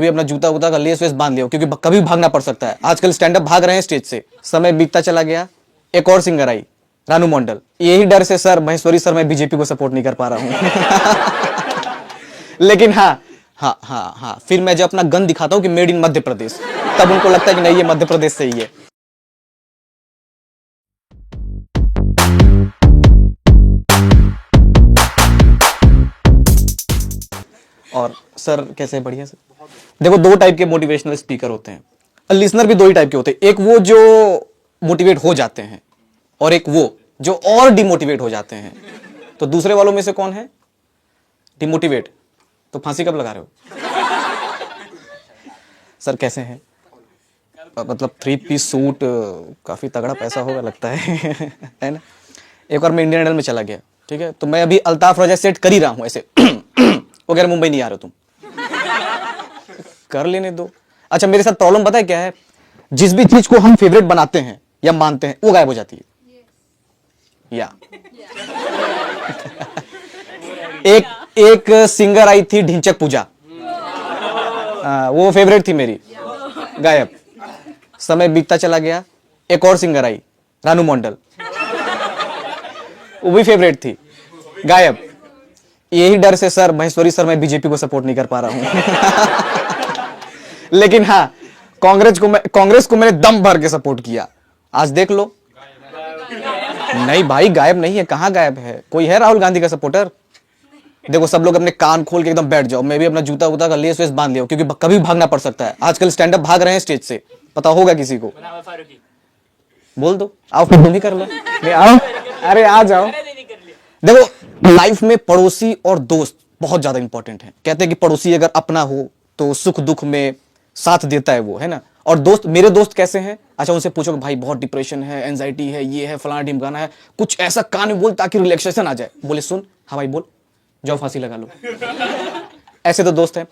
अभी अपना जूता वूता का लेस वेस बांध लिया क्योंकि कभी भागना पड़ सकता है। आजकल स्टैंड अप भाग रहे हैं स्टेज से। समय बीतता चला गया, एक और सिंगर आई, रानू मंडल। यही डर से सर महेश्वरी सर मैं बीजेपी को सपोर्ट नहीं कर पा रहा हूं। लेकिन हाँ, फिर मैं जब अपना गन दिखाता हूं कि मेड इन मध्य प्रदेश, तब उनको लगता है कि नहीं ये मध्य प्रदेश से ही है। और सर कैसे है? बढ़िया सर। देखो दो टाइप के मोटिवेशनल स्पीकर होते हैं, लिसनर भी दो ही टाइप के होते हैं। एक वो जो मोटिवेट हो जाते हैं और एक वो जो और डिमोटिवेट हो जाते हैं। तो दूसरे वालों में से कौन है डिमोटिवेट? तो फांसी कब लगा रहे हो? सर कैसे हैं? मतलब 3 पीस सूट काफी तगड़ा पैसा होगा लगता है ना। एक बार मैं इंडियन आइडल में चला गया, ठीक है, तो मैं अभी अल्ताफ राजा सेट कर ही रहा हूं ऐसे वगैरह, मुंबई नहीं आ रहे तुम, कर लेने दो। अच्छा मेरे साथ प्रॉब्लम पता है क्या है? जिस भी चीज को हम फेवरेट बनाते हैं या मानते हैं वो गायब हो जाती है। या एक सिंगर आई थी ढिंचक पूजा, वो फेवरेट थी मेरी, गायब। समय बीतता चला गया, एक और सिंगर आई, रानू मंडल, वो भी फेवरेट थी, गायब। यही डर से सर महेश्वरी सर मैं बीजेपी को सपोर्ट नहीं कर पा रहा हूं। लेकिन हाँ, कांग्रेस को मैंने दम भर के सपोर्ट किया। आज देख लो, नहीं भाई गायब नहीं है। कहां गायब है? कोई है राहुल गांधी का सपोर्टर? देखो सब लोग अपने कान खोल के एकदम बैठ जाओ। मैं भी अपना जूता वूता का लेस वेस बांध लिया क्योंकि कभी भागना पड़ सकता है। आजकल स्टैंड अप भाग रहे हैं स्टेज से, पता होगा किसी को। बोल दो, आओ फिर तुम ही कर लो। आओ, अरे आ जाओ। देखो लाइफ में पड़ोसी और दोस्त बहुत ज्यादा इंपॉर्टेंट है। कहते हैं कि पड़ोसी अगर अपना हो तो सुख दुख में साथ देता है वो, है ना। और दोस्त, मेरे दोस्त कैसे हैं? अच्छा उनसे पूछो कि भाई बहुत डिप्रेशन है, एंजाइटी है, ये है, फलाना ढिमकाना है, कुछ ऐसा कान में बोल ताकि रिलैक्सेशन आ जाए। बोले सुन, हाँ भाई बोल, जाओ फांसी लगा लो। ऐसे तो दोस्त हैं।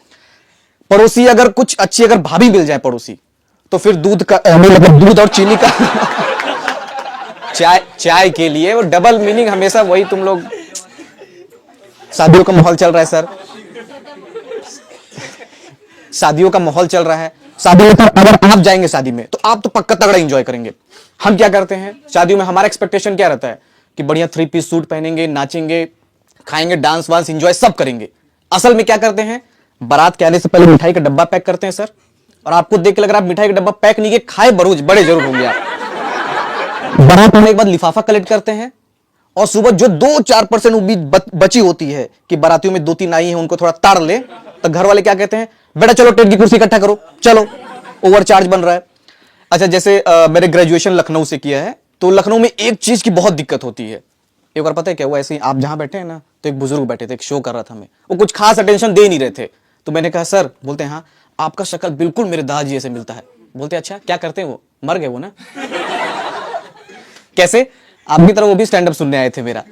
पड़ोसी अगर कुछ अच्छी अगर भाभी मिल जाए पड़ोसी, तो फिर दूध और चीनी का चाय के लिए वो डबल मीनिंग हमेशा वही। तुम लोग, शादियों का माहौल चल रहा है सर, शादियों का माहौल चल रहा है। शादी में अगर आप जाएंगे शादी में तो आप तो पक्का तगड़ा एंजॉय करेंगे। हम क्या करते हैं शादियों में? हमारा एक्सपेक्टेशन क्या रहता है कि बढ़िया 3 पीस सूट पहनेंगे, नाचेंगे, खाएंगे, डांस वांस एंजॉय सब करेंगे। असल में क्या करते हैं? बारात के आने से पहले मिठाई का डब्बा पैक करते हैं सर। और आपको देख के लग रहा है आप मिठाई का डब्बा पैक नहीं किए, खाए बड़े जरूर होंगे आप। बारात होने के बाद लिफाफा कलेक्ट करते हैं और सुबह जो 2-4% उम्मीद बची होती है कि बारातियों में 2-3 आई हैं, उनको थोड़ा ताड़ ले, तो घर वाले क्या कहते हैं? बेटा चलो टेंट की कुर्सी इकट्ठा करो, चलो ओवर चार्ज बन रहा है। अच्छा जैसे मेरे ग्रेजुएशन लखनऊ से किया है, तो लखनऊ में एक चीज की बहुत दिक्कत होती है। एक बार पता है क्या हुआ? ऐसे ही आप जहां बैठे हैं ना, तो एक बुजुर्ग बैठे थे, एक शो कर रहा था मैं, वो कुछ खास अटेंशन दे नहीं रहे थे। तो मैंने कहा सर, बोलते हैं हाँ आपका शक्ल बिल्कुल मेरे दादाजी जैसे मिलता है। बोलते अच्छा क्या करते हैं वो? मर गए वो ना। कैसे? आपकी तरह वो भी स्टैंड अप सुनने आए थे मेरा।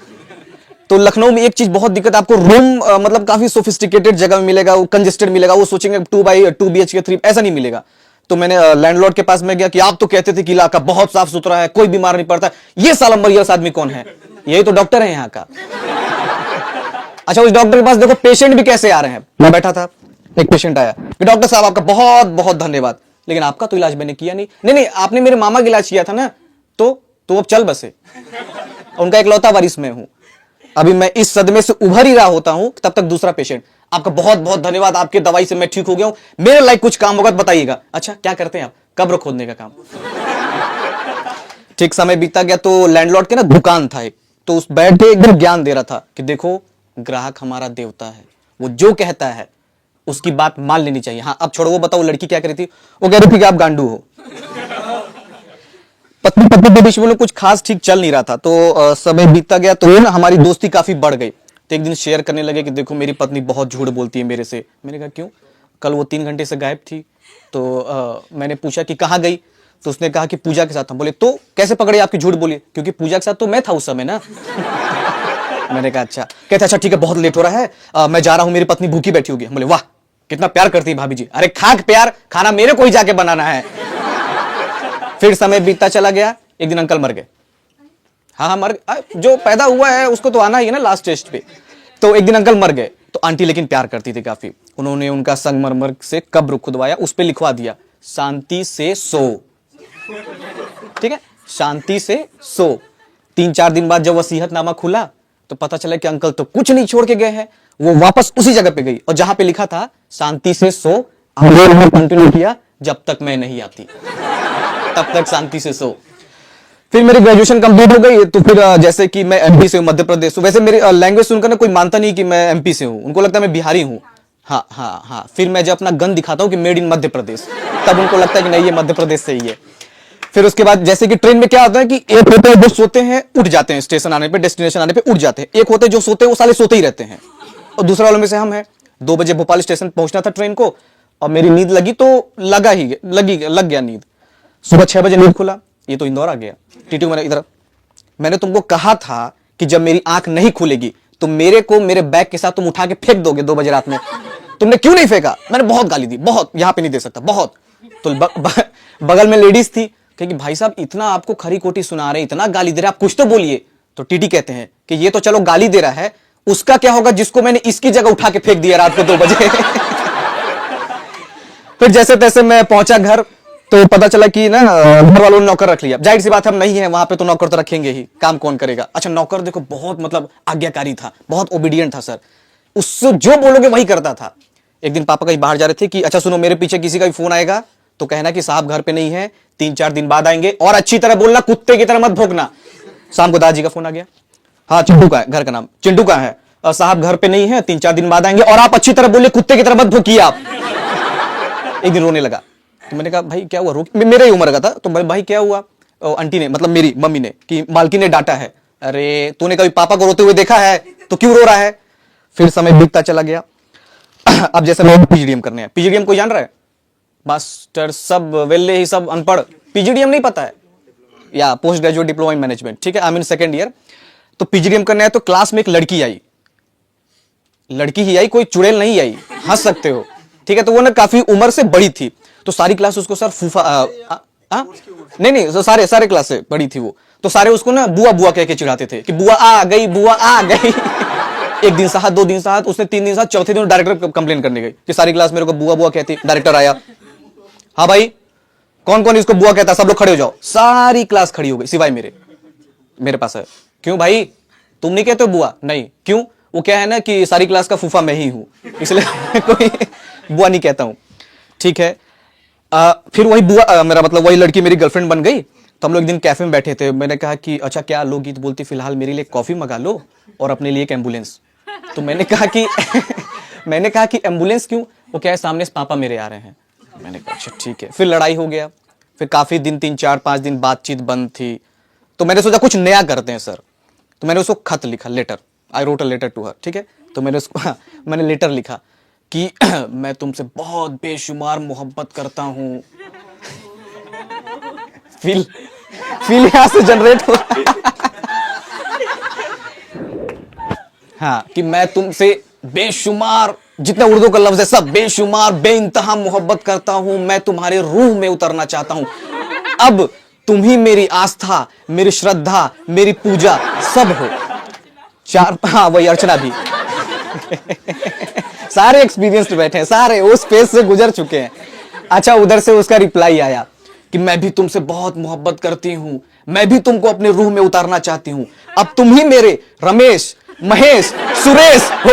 तो लखनऊ में एक चीज बहुत दिक्कत, आपको रूम मतलब काफी सोफिस्टिकेटेड जगह में मिलेगा, वो कंजेस्टेड मिलेगा, वो सोचेंगे 2 BHK 3 ऐसा नहीं मिलेगा। तो मैंने लैंडलॉर्ड के पास में गया कि आप तो कहते थे कि इलाका बहुत साफ सुथरा है, कोई बीमार नहीं पड़ता, ये साला मरियस आदमी कौन है? यही तो डॉक्टर है यहाँ का। अच्छा उस डॉक्टर के पास देखो पेशेंट भी कैसे आ रहे हैं। मैं बैठा था, एक पेशेंट आया कि डॉक्टर साहब आपका बहुत बहुत धन्यवाद, लेकिन आपका तो इलाज मैंने किया नहीं। नहीं आपने मेरे मामा का इलाज किया था ना, तो अब चल बसे। उनका इकलौता वारिस मैं हूं। अभी मैं इस सदमे से उभर ही रहा होता हूं, तब तक दूसरा पेशेंट, आपका बहुत बहुत धन्यवाद, आपके दवाई से मैं ठीक हो गया हूं, मेरे लाइक कुछ काम होगा तो बताइएगा। अच्छा क्या करते हैं आप? कब्र खोदने का काम। ठीक समय बीतता गया तो लैंडलॉर्ड के ना दुकान था एक, तो उस बैठ के एकदम ज्ञान दे रहा था कि देखो ग्राहक हमारा देवता है, वो जो कहता है उसकी बात मान लेनी चाहिए। हाँ अब छोड़ो, वो बताओ लड़की क्या कह रही थी? वो कह रही थी कि आप गांडू हो। पत्नी के बीच में कुछ खास ठीक चल नहीं रहा था। तो समय बीतता गया तो ना हमारी दोस्ती काफी बढ़ गई। तो एक दिन शेयर करने लगे कि देखो मेरी पत्नी बहुत झूठ बोलती है मेरे से। मैंने कहा क्यों? कल वो 3 घंटे से गायब थी। तो मैंने पूछा कि कहाँ गई? तो उसने कहा कि पूजा के साथ था। बोले तो कैसे पकड़े आपकी झूठ बोली? क्योंकि पूजा के साथ तो मैं था उस समय ना। मैंने कहा अच्छा। कहते अच्छा ठीक है बहुत लेट हो रहा है, मैं जा रहा हूं, मेरी पत्नी भूखी बैठी होगी। बोले वाह कितना प्यार करती है भाभी जी। अरे खाक प्यार, खाना मेरे को ही जाके बनाना है। फिर समय बीतता चला गया, एक दिन अंकल मर गए। हाँ मर, जो पैदा हुआ है उसको तो आना ही है ना लास्ट टेस्ट पे। तो एक दिन अंकल मर गए। तो आंटी लेकिन प्यार करती थी काफी। उन्होंने उनका संगमरमर से कब्र खुदवाया, उस पर लिखवा दिया शांति से सो। ठीक है, शांति से सो। 3-4 दिन बाद जब वसीयतनामा खुला तो पता चला कि अंकल तो कुछ नहीं छोड़ के गए हैं। वो वापस उसी जगह पे गई और जहां पे लिखा था शांति से सो, हमने कंटिन्यू किया जब तक मैं नहीं आती, तब तक शांति से सो। फिर मेरी ग्रेजुएशन कंप्लीट हो गई, तो फिर जैसे कि मैं एमपी से हूँ, मध्य प्रदेश हूँ। वैसे मेरी लैंग्वेज सुनकर ना कोई मानता नहीं कि मैं एमपी से हूँ, उनको लगता है मैं बिहारी हूँ। हाँ हाँ हाँ, फिर मैं जब अपना गन दिखाता हूँ कि मेड इन मध्य प्रदेश, तब उनको लगता है कि नहीं ये मध्य प्रदेश से ही है। फिर उसके बाद जैसे कि ट्रेन में क्या होता है कि एक होते हैं जो सोते हैं उठ जाते हैं, स्टेशन आने पे, डेस्टिनेशन आने पे उठ जाते हैं। एक होते हैं जो सोते हैं वो साले सोते ही रहते हैं, और दूसरा वालों में से हम हैं। 2 बजे भोपाल स्टेशन पहुंचना था ट्रेन को, और मेरी नींद लगी तो लग गया नींद। सुबह 6 बजे नींद खुला, ये तो इंदौर आ गया। टीटू मैंने तुमको कहा था कि जब मेरी आंख नहीं खुलेगी तो मेरे को मेरे बैग के साथ तुम उठा के फेंक दोगे 2 बजे रात में। तुमने क्यों नहीं फेंका? मैंने बहुत गाली दी, बहुत, यहां पे नहीं दे सकता, बहुत। तो बगल में लेडीज थी, कि भाई साहब इतना आपको खरी खोटी सुना रहे, इतना गाली दे रहे, आप कुछ तो बोलिए। तो टीटी कहते हैं कि ये तो चलो गाली दे रहा है, उसका क्या होगा जिसको मैंने इसकी जगह उठा के फेंक दिया रात को 2 बजे। फिर जैसे तैसे मैं पहुंचा घर, तो पता चला कि ना घर वालों ने नौकर रख लिया। जाहिर सी बात हम नहीं है वहां पे, तो नौकर तो रखेंगे ही, काम कौन करेगा। अच्छा, नौकर देखो बहुत मतलब आज्ञाकारी था, बहुत ओबीडियंट था सर, उससे जो बोलोगे वही करता था। एक दिन पापा कहीं बाहर जा रहे थे कि अच्छा सुनो, मेरे पीछे किसी का भी फोन आएगा तो कहना कि साहब घर पे नहीं है, 3-4 दिन बाद आएंगे, और अच्छी तरह बोलना, कुत्ते की तरह मत भौंकना। शाम को दादाजी का फोन आ गया, हाँ चिंटू का है, घर का नाम चिंटू का है, और साहब घर पे नहीं है, 3-4 दिन बाद आएंगे, और आप अच्छी तरह बोलिए, कुत्ते की तरह मत भौंकिए आप। एक दिन रोने लगा, तो मैंने कहा भाई क्या हुआ? मेरे ही उम्र का था, तो भाई क्या हुआ? आंटी ने, मतलब मेरी मम्मी ने, कि मालकी ने डांटा है। अरे तूने कभी पापा को रोते हुए देखा है? तो क्यों रो रहा है? फिर समय बीतता चला गया। अब जैसे मैं पीजीडीएम करने हैं, पीजीडीएम कोई जान रहा है? मास्टर सब वेल्ले ही सब अनपढ़, पीजीडीएम नहीं पता है, या post graduate diploma in management. ठीक है, आई मीन सेकंड ईयर। तो पीजीडीएम करने है, तो क्लास में एक लड़की आई, लड़की ही आई, कोई चुड़ैल नहीं आई, हंस सकते हो। ठीक है, तो वो ना काफी उम्र से बड़ी थी, तो सारी क्लास उसको सर फूफा नहीं सारे क्लास से बड़ी थी वो, तो सारे उसको ना बुआ बुआ कह के चिढ़ाते थे कि बुआ आ गई, बुआ आ गई। 1 दिन साथ, 2 दिन साथ, उसने 3 दिन साथ, चौथे दिन डायरेक्टर कंप्लेन करने गई कि सारी क्लास मेरे को बुआ बुआ कहती। डायरेक्टर आया, हाँ भाई कौन कौन इसको बुआ कहता, सब लोग खड़े हो जाओ। सारी क्लास खड़ी हो गई सिवाय मेरे पास है। क्यों भाई तुम नहीं कहते हो बुआ? नहीं, क्यों? वो क्या है ना कि सारी क्लास का फूफा मैं ही हूं, इसलिए कोई बुआ नहीं कहता हूं। ठीक है, फिर वही बुआ मेरा मतलब वही लड़की मेरी गर्लफ्रेंड बन गई। तो हम लोग एक दिन कैफे में बैठे थे, मैंने कहा कि अच्छा क्या लोकगीत बोलती, फिलहाल मेरे लिए कॉफी मंगा लो और अपने लिए एक एम्बुलेंस। तो मैंने कहा कि एम्बुलेंस क्यों? वो क्या है सामने से पापा मेरे आ रहे हैं। मैंने कहा अच्छा ठीक है। फिर लड़ाई हो गया, फिर काफी दिन 3-4-5 दिन बातचीत बंद थी। तो मैंने सोचा कुछ नया करते हैं सर, तो मैंने उसको खत लिखा, letter, I wrote a letter to her. ठीक है, तो मैंने लेटर लिखा कि मैं तुमसे बहुत बेशुमार मोहब्बत करता हूं। फील यहां से जनरेट हो हाँ, कि मैं तुमसे बेशुमार, जितना उर्दू का लफ्ज है सब, बेशुमार बेइंतहा मोहब्बत करता हूं, मैं तुम्हारे रूह में उतरना चाहता हूं। अब तुम ही मेरी आस्था, मेरी श्रद्धा, मेरी पूजा सब हो। हाँ वही अर्चना भी। सारे एक्सपीरियंस्ड बैठे हैं, सारे उस फेज से गुजर चुके हैं। अच्छा, उधर से उसका रिप्लाई आया कि मैं भी तुमसे बहुत मोहब्बत करती हूं, मैं भी तुमको अपने रूह में उतारना चाहती हूं, अब तुम ही मेरे रमेश, महेश, सुरेश हो।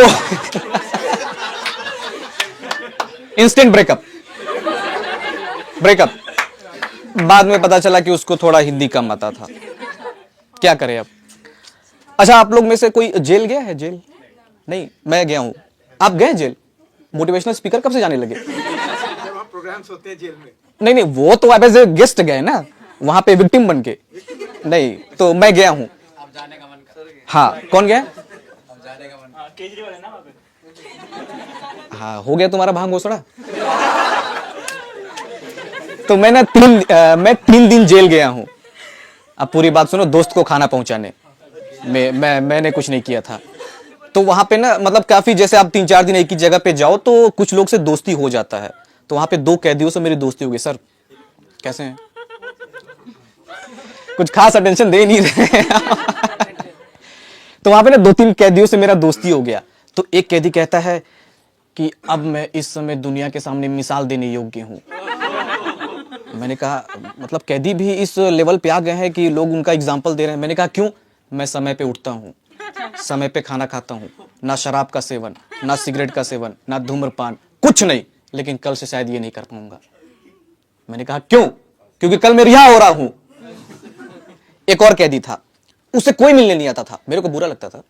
Instant breakup. बाद में पता चला कि उसको थोड़ा हिंदी कम आता था, क्या करे अब। अच्छा, आप लोग में से कोई जेल गया है? जेल नहीं, मैं गया हूं। आप गए जेल? मोटिवेशनल स्पीकर कब से जाने लगे? प्रोग्राम्स होते हैं जेल में। नहीं, वो तो आप एज ए गेस्ट गए ना, वहां पे विक्टिम बन के नहीं। तो मैं गया हूं। जाने का मन कर। हाँ, कौन गया? जाने का मन। केजरीवाल है ना वहाँ पे। हाँ, हो गया तुम्हारा भांग घोसड़ा। तो मैं 3 दिन जेल गया हूं। अब पूरी बात सुनो, दोस्त को खाना पहुंचाने मैंने कुछ नहीं किया था। तो वहां पे ना मतलब काफी, जैसे आप 3-4 दिन एक ही जगह पे जाओ तो कुछ लोग से दोस्ती हो जाता है। तो वहां पे 2 कैदियों से मेरी दोस्ती हो गई। सर कैसे हैं? कुछ खास अटेंशन दे नहीं रहे। तो वहां पे ना 2-3 कैदियों से मेरा दोस्ती हो गया। तो एक कैदी कहता है कि अब मैं इस समय दुनिया के सामने मिसाल देने योग्य हूं। मैंने कहा मतलब कैदी भी इस लेवल पे आ गए हैं कि लोग उनका एग्जाम्पल दे रहे हैं। मैंने कहा क्यों? मैं समय पे उठता हूँ, समय पे खाना खाता हूँ, ना शराब का सेवन, ना सिगरेट का सेवन, ना धूम्रपान, कुछ नहीं, लेकिन कल से शायद ये नहीं कर पाऊंगा। मैंने कहा क्यों? क्योंकि कल मैं रिहा हो रहा हूं। एक और कैदी था, उससे कोई मिलने नहीं आता था। मेरे को बुरा लगता था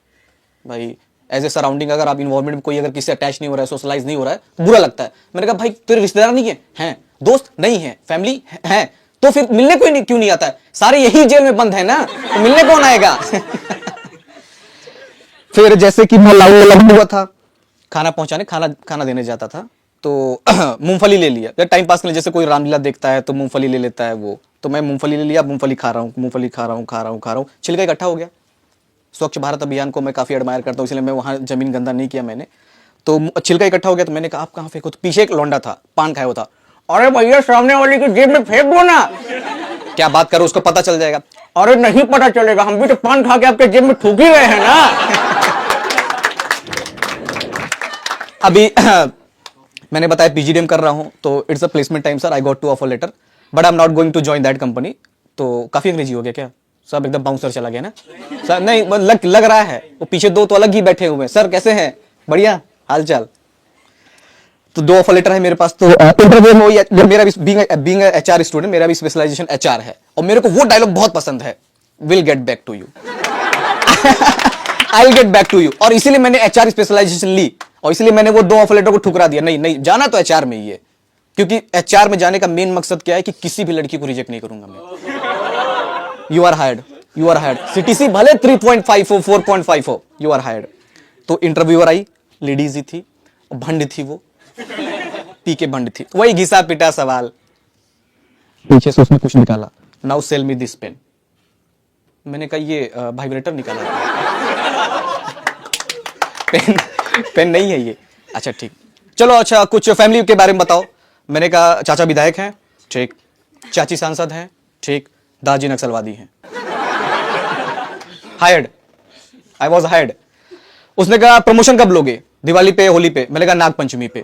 भाई, एज ए सराउंडिंग अगर आप इन्वॉल्वमेंट में कोई अगर किसी अटैच नहीं हो रहा है, सोशलाइज नहीं हो रहा है, तो बुरा लगता है। मैंने कहा भाई तेरे रिश्तेदार नहीं है? हैं। दोस्त नहीं है? फैमिली है? तो फिर मिलने कोई क्यों नहीं आता है? सारे यही जेल में बंद है ना, तो मिलने कौन आएगा? फिर जैसे कि मैं लाइन में लगा हुआ था, खाना पहुंचाने, खाना देने जाता था, तो मूंगफली ले लिया टाइम पास के लिए। जैसे कोई रामलीला देखता है तो मूंगफली ले लेता है वो, तो मैं मूंगफली ले लिया, मूंगफली खा रहा हूँ, छिलका इकट्ठा हो गया। स्वच्छ भारत अभियान को मैं काफी एडमायर करता हूँ, इसलिए मैं वहां जमीन गंदा नहीं किया मैंने। तो छिलका इकट्ठा हो गया, तो मैंने कहा आप कहाँ फेंको? तो पीछे एक लौंडा था, पान खाया हुआ था। अरे भैया सामने वाले की जेब में फेंक दो ना। क्या बात करो, उसको पता चल जाएगा। अरे नहीं पता चलेगा, हम भी तो पान खा के आपके जेब में थूक ही गए हैं ना। अभी मैंने बताया पीजीडीएम कर रहा हूं, तो it's a placement time sir, I got 2 offer letter but I am not going to join that company. तो काफी अंग्रेजी हो गया क्या? सब एकदम बाउंसर चला गया ना सर? नहीं लग रहा है, वो पीछे 2 तो अलग ही बैठे हुए हैं। सर कैसे हैं? बढ़िया, हालचाल। तो 2 ऑफर लेटर है मेरे पास। तो इंटरव्यू में मेरा बीइंग एचआर स्टूडेंट, मेरा भी स्पेशलाइजेशन एचआर है, और मेरे को वो डायलॉग बहुत पसंद है, will get back to you. I will get back to you. और इसीलिए मैंने एचआर स्पेशलाइजेशन ली, और इसलिए मैंने वो 2 ऑफर लेटर को ठुकरा दिया। नहीं जाना तो एचआर में ही है, क्योंकि एचआर में जाने का मेन मकसद क्या है कि किसी भी लड़की को रिजेक्ट नहीं करूंगा मैं। You are hired. सीटीसी भले 3.54 4.5 हो, यू आर हायर्ड। तो इंटरव्यूअर आई, लेडीज ही थी, भंड थी वो, पी के भंड थी, वही घिसा पिटा सवाल, पीछे से उसने कुछ निकाला, now sell me this pen. मैंने कहा ये वाइब्रेटर निकाला। पेन नहीं है ये। अच्छा ठीक, चलो अच्छा कुछ फैमिली के बारे में बताओ। मैंने कहा चाचा विधायक हैं, ठीक। चाची सांसद हैं, ठीक। दादी नक्सलवादी हैं। Hired, I was hired. उसने कहा प्रमोशन कब लोगे? दिवाली पे, होली पे? मैंने कहा नाग पंचमी पे।